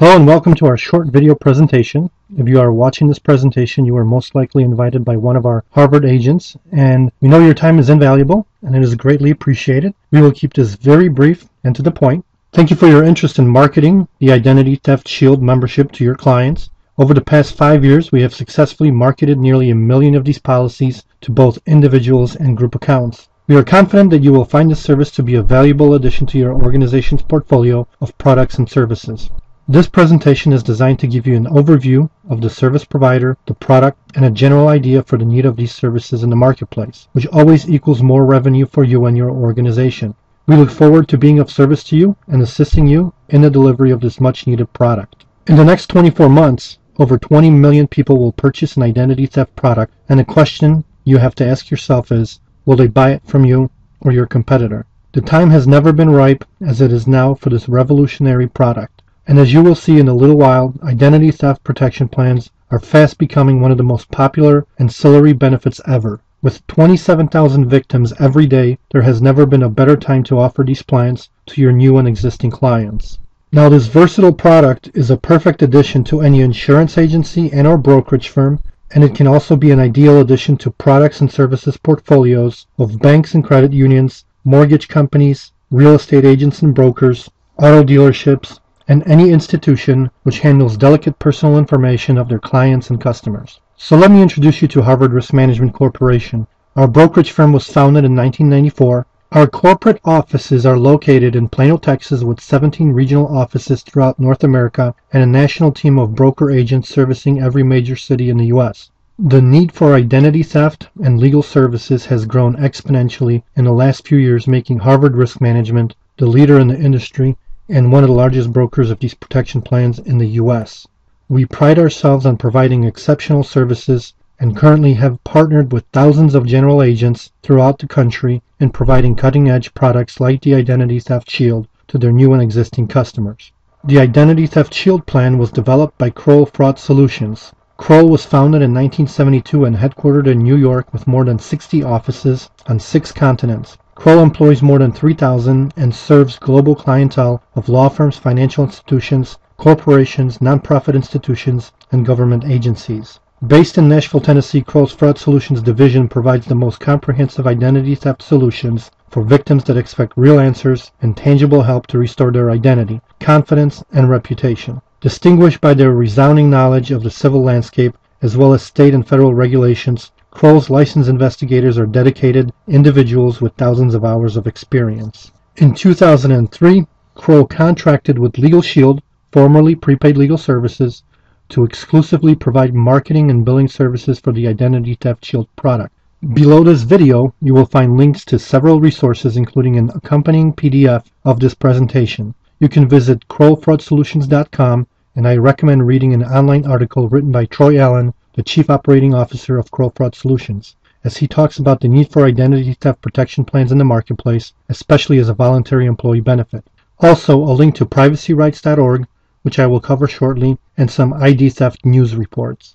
Hello and welcome to our short video presentation. If you are watching this presentation, you are most likely invited by one of our Harvard agents, and we know your time is invaluable and it is greatly appreciated. We will keep this very brief and to the point. Thank you for your interest in marketing the Identity Theft Shield membership to your clients. Over the past 5 years, we have successfully marketed nearly 1 million of these policies to both individuals and group accounts. We are confident that you will find this service to be a valuable addition to your organization's portfolio of products and services. This presentation is designed to give you an overview of the service provider, the product, and a general idea for the need of these services in the marketplace, which always equals more revenue for you and your organization. We look forward to being of service to you and assisting you in the delivery of this much-needed product. In the next 24 months, over 20 million people will purchase an identity theft product, and the question you have to ask yourself is, will they buy it from you or your competitor? The time has never been ripe as it is now for this revolutionary product. And as you will see in a little while, identity theft protection plans are fast becoming one of the most popular ancillary benefits ever. With 27,000 victims every day, there has never been a better time to offer these plans to your new and existing clients. Now, this versatile product is a perfect addition to any insurance agency and or brokerage firm, and it can also be an ideal addition to products and services portfolios of banks and credit unions, mortgage companies, real estate agents and brokers, auto dealerships, and any institution which handles delicate personal information of their clients and customers. So let me introduce you to Harvard Risk Management Corporation. Our brokerage firm was founded in 1994. Our corporate offices are located in Plano, Texas, with 17 regional offices throughout North America and a national team of broker agents servicing every major city in the U.S. The need for identity theft and legal services has grown exponentially in the last few years, making Harvard Risk Management the leader in the industry and one of the largest brokers of these protection plans in the U.S. We pride ourselves on providing exceptional services and currently have partnered with thousands of general agents throughout the country in providing cutting-edge products like the Identity Theft Shield to their new and existing customers. The Identity Theft Shield plan was developed by Kroll Fraud Solutions. Kroll was founded in 1972 and headquartered in New York with more than 60 offices on 6 continents. Kroll employs more than 3,000 and serves global clientele of law firms, financial institutions, corporations, nonprofit institutions, and government agencies. Based in Nashville, Tennessee, Kroll's Fraud Solutions division provides the most comprehensive identity theft solutions for victims that expect real answers and tangible help to restore their identity, confidence, and reputation. Distinguished by their resounding knowledge of the civil landscape as well as state and federal regulations, Kroll's licensed investigators are dedicated individuals with thousands of hours of experience. In 2003, Kroll contracted with Legal Shield, formerly Prepaid Legal Services, to exclusively provide marketing and billing services for the Identity Theft Shield product. Below this video, you will find links to several resources, including an accompanying PDF of this presentation. You can visit KrollFraudSolutions.com, and I recommend reading an online article written by Troy Allen, the Chief Operating Officer of Kroll Fraud Solutions, as he talks about the need for identity theft protection plans in the marketplace, especially as a voluntary employee benefit. Also, a link to privacyrights.org, which I will cover shortly, and some ID theft news reports.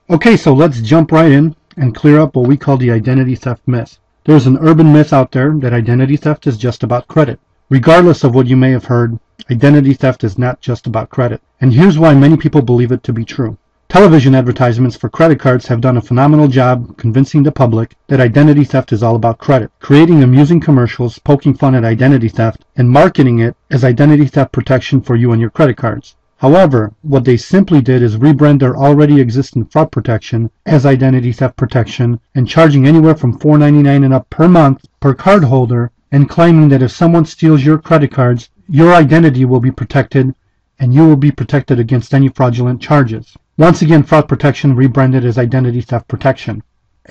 Okay, so let's jump right in and clear up what we call the identity theft myth. There's an urban myth out there that identity theft is just about credit. Regardless of what you may have heard, identity theft is not just about credit. And here's why many people believe it to be true. Television advertisements for credit cards have done a phenomenal job convincing the public that identity theft is all about credit, creating amusing commercials, poking fun at identity theft, and marketing it as identity theft protection for you and your credit cards. However, what they simply did is rebrand their already existing fraud protection as identity theft protection and charging anywhere from $4.99 and up per month per card holder, and claiming that if someone steals your credit cards, your identity will be protected and you will be protected against any fraudulent charges. Once again, fraud protection rebranded as identity theft protection.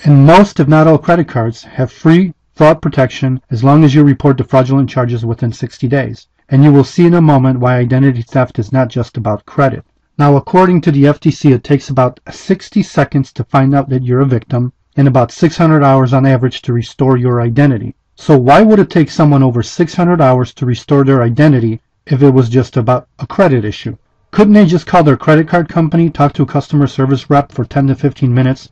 And most, if not all, credit cards have free fraud protection as long as you report the fraudulent charges within 60 days. And you will see in a moment why identity theft is not just about credit. Now, according to the FTC, it takes about 60 seconds to find out that you're a victim and about 600 hours on average to restore your identity. So why would it take someone over 600 hours to restore their identity if it was just about a credit issue? Couldn't they just call their credit card company, talk to a customer service rep for 10 to 15 minutes,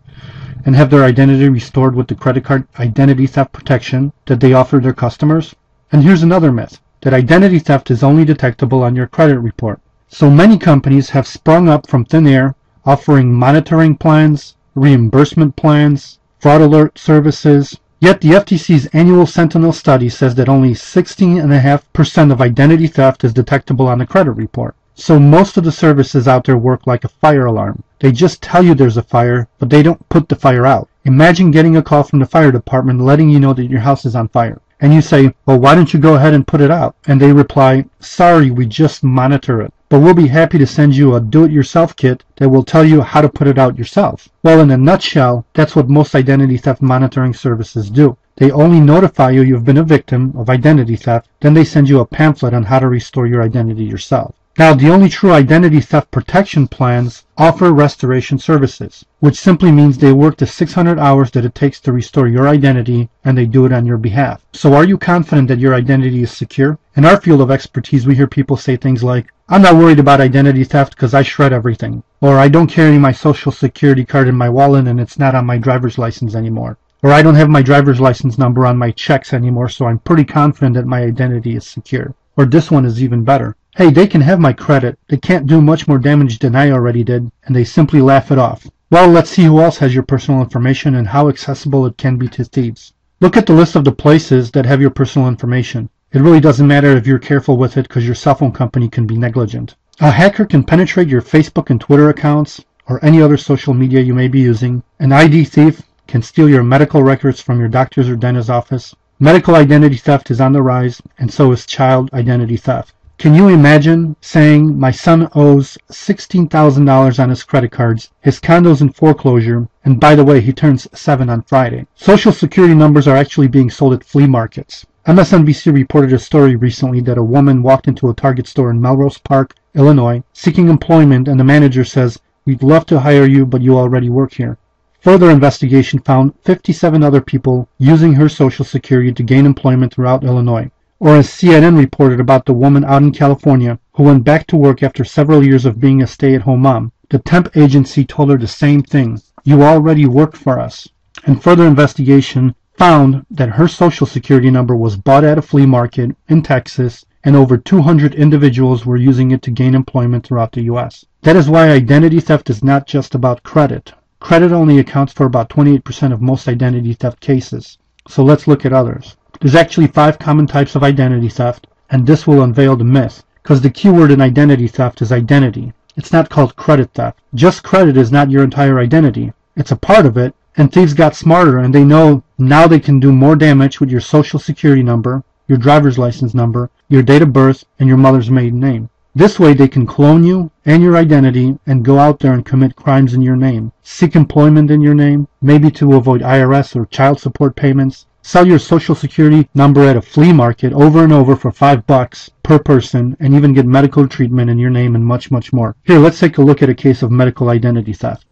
and have their identity restored with the credit card identity theft protection that they offer their customers? And here's another myth. that identity theft is only detectable on your credit report. So many companies have sprung up from thin air, offering monitoring plans, reimbursement plans, fraud alert services. Yet the FTC's annual Sentinel study says that only 16.5% of identity theft is detectable on the credit report. So most of the services out there work like a fire alarm. They just tell you there's a fire, but they don't put the fire out. Imagine getting a call from the fire department letting you know that your house is on fire. And you say, well, why don't you go ahead and put it out? And they reply, sorry, we just monitor it. But we'll be happy to send you a do-it-yourself kit that will tell you how to put it out yourself. Well, in a nutshell, that's what most identity theft monitoring services do. They only notify you you've been a victim of identity theft, then they send you a pamphlet on how to restore your identity yourself. Now, the only true identity theft protection plans offer restoration services, which simply means they work the 600 hours that it takes to restore your identity, and they do it on your behalf. So are you confident that your identity is secure? In our field of expertise, we hear people say things like, I'm not worried about identity theft because I shred everything. Or I don't carry my social security card in my wallet and it's not on my driver's license anymore. Or I don't have my driver's license number on my checks anymore, so I'm pretty confident that my identity is secure. Or this one is even better. Hey, they can have my credit. They can't do much more damage than I already did, and they simply laugh it off. Well, let's see who else has your personal information and how accessible it can be to thieves. Look at the list of the places that have your personal information. It really doesn't matter if you're careful with it because your cell phone company can be negligent. A hacker can penetrate your Facebook and Twitter accounts or any other social media you may be using. An ID thief can steal your medical records from your doctor's or dentist's office. Medical identity theft is on the rise, and so is child identity theft. Can you imagine saying, my son owes $16,000 on his credit cards, his condo's in foreclosure, and by the way, he turns 7 on Friday. Social security numbers are actually being sold at flea markets. MSNBC reported a story recently that a woman walked into a Target store in Melrose Park, Illinois, seeking employment, and the manager says, we'd love to hire you, but you already work here. Further investigation found 57 other people using her social security to gain employment throughout Illinois. Or as CNN reported about the woman out in California who went back to work after several years of being a stay-at-home mom. The temp agency told her the same thing. You already work for us. And further investigation found that her social security number was bought at a flea market in Texas, and over 200 individuals were using it to gain employment throughout the U.S. That is why identity theft is not just about credit. Credit only accounts for about 28% of most identity theft cases. So let's look at others. There's actually 5 common types of identity theft, and this will unveil the myth, because the keyword in identity theft is identity. It's not called credit theft. Just credit is not your entire identity. It's a part of it, and thieves got smarter, and they know now they can do more damage with your social security number, your driver's license number, your date of birth, and your mother's maiden name. This way they can clone you and your identity and go out there and commit crimes in your name, seek employment in your name, maybe to avoid IRS or child support payments, sell your social security number at a flea market over and over for $5 per person, and even get medical treatment in your name and much, much more. Here, let's take a look at a case of medical identity theft.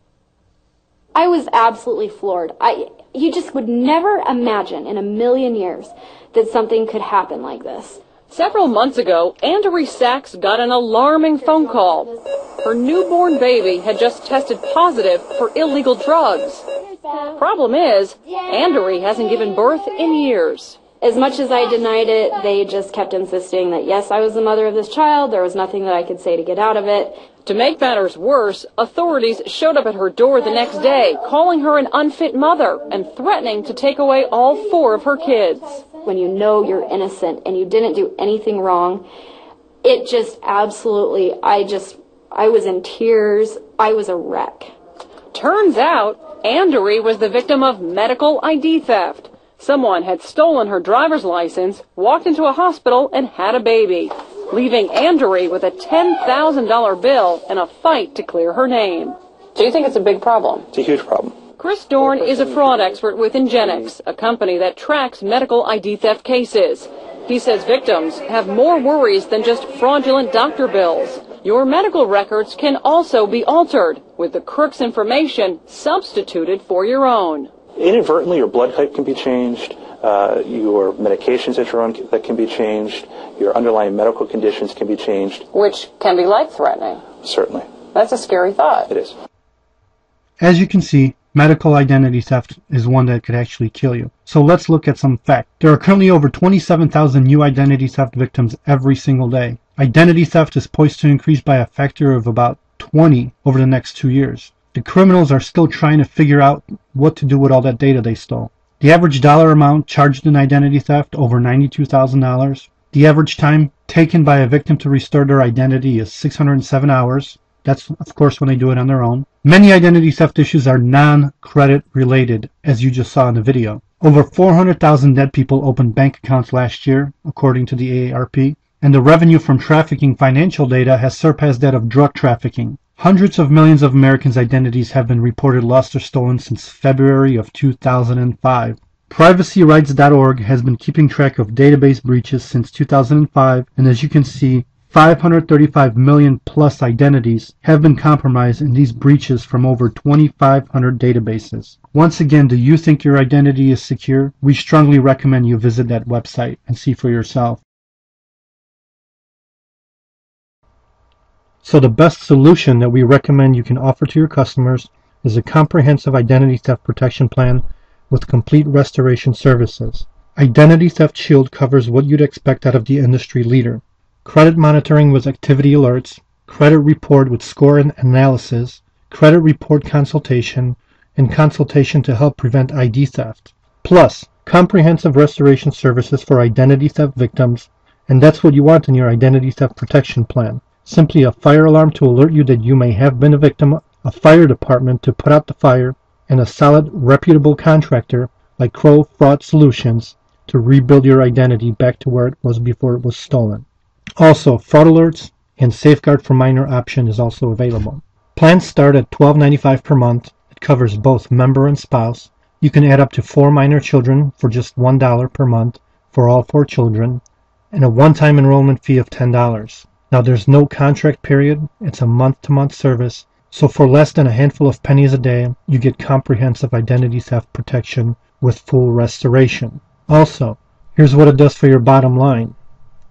I was absolutely floored. You just would never imagine in a million years that something could happen like this. Several months ago, Andrea Sachs got an alarming phone call. Her newborn baby had just tested positive for illegal drugs. Problem is, Andrea hasn't given birth in years. As much as I denied it, they just kept insisting that, yes, I was the mother of this child. There was nothing that I could say to get out of it. To make matters worse, authorities showed up at her door the next day, calling her an unfit mother and threatening to take away all 4 of her kids. When you know you're innocent and you didn't do anything wrong, it just absolutely, I was in tears. I was a wreck. Turns out, Andrea was the victim of medical ID theft. Someone had stolen her driver's license, walked into a hospital, and had a baby, leaving Andrea with a $10,000 bill and a fight to clear her name. Do you think it's a big problem? It's a huge problem. Chris Dorn is a fraud expert with Ingenix, a company that tracks medical ID theft cases. He says victims have more worries than just fraudulent doctor bills. Your medical records can also be altered, with the crook's information substituted for your own. Inadvertently, your blood type can be changed, your medications that you're on that can be changed, your underlying medical conditions can be changed. Which can be life-threatening. Certainly. That's a scary thought. It is. As you can see, Medical identity theft is one that could actually kill you. So let's look at some facts. There are currently over 27,000 new identity theft victims every single day. Identity theft is poised to increase by a factor of about 20 over the next 2 years. The criminals are still trying to figure out what to do with all that data they stole. The average dollar amount charged in identity theft, over $92,000. The average time taken by a victim to restore their identity is 607 hours. That's, of course, when they do it on their own. Many identity theft issues are non-credit related, as you just saw in the video. Over 400,000 dead people opened bank accounts last year, according to the AARP, and the revenue from trafficking financial data has surpassed that of drug trafficking. Hundreds of millions of Americans' identities have been reported lost or stolen since February of 2005. PrivacyRights.org has been keeping track of database breaches since 2005, and as you can see, 535 million plus identities have been compromised in these breaches from over 2,500 databases. Once again, do you think your identity is secure? We strongly recommend you visit that website and see for yourself. So the best solution that we recommend you can offer to your customers is a comprehensive identity theft protection plan with complete restoration services. Identity Theft Shield covers what you'd expect out of the industry leader. Credit monitoring with activity alerts, credit report with score and analysis, credit report consultation, and consultation to help prevent ID theft. Plus, comprehensive restoration services for identity theft victims, and that's what you want in your identity theft protection plan. Simply a fire alarm to alert you that you may have been a victim, a fire department to put out the fire, and a solid, reputable contractor like Crow Fraud Solutions to rebuild your identity back to where it was before it was stolen. Also, fraud alerts and Safeguard for Minor option is also available. Plans start at $12.95 per month. It covers both member and spouse. You can add up to 4 minor children for just $1 per month for all 4 children, and a one-time enrollment fee of $10. Now there's no contract period. It's a month-to-month service. So for less than a handful of pennies a day, you get comprehensive identity theft protection with full restoration. Also, here's what it does for your bottom line.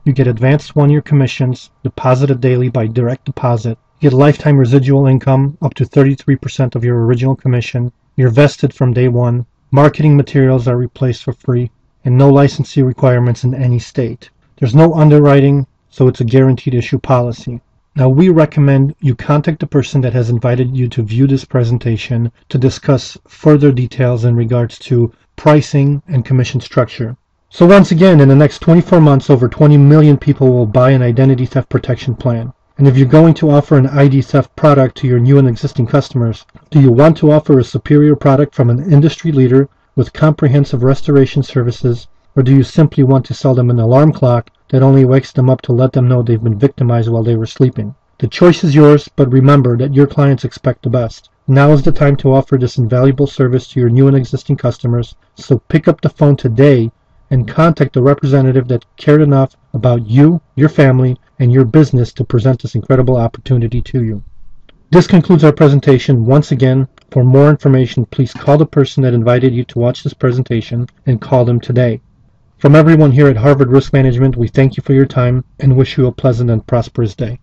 You get advanced 1-year commissions deposited daily by direct deposit. You get lifetime residual income up to 33% of your original commission. You're vested from day one. Marketing materials are replaced for free, and no licensing requirements in any state. There's no underwriting, so it's a guaranteed issue policy. Now we recommend you contact the person that has invited you to view this presentation to discuss further details in regards to pricing and commission structure. So once again, in the next 24 months, over 20 million people will buy an identity theft protection plan. And if you're going to offer an ID theft product to your new and existing customers, do you want to offer a superior product from an industry leader with comprehensive restoration services, or do you simply want to sell them an alarm clock that only wakes them up to let them know they've been victimized while they were sleeping? The choice is yours, but remember that your clients expect the best. Now is the time to offer this invaluable service to your new and existing customers, so pick up the phone today and contact the representative that cared enough about you, your family, and your business to present this incredible opportunity to you. This concludes our presentation. Once again, for more information, please call the person that invited you to watch this presentation and call them today. From everyone here at Harvard Risk Management, we thank you for your time and wish you a pleasant and prosperous day.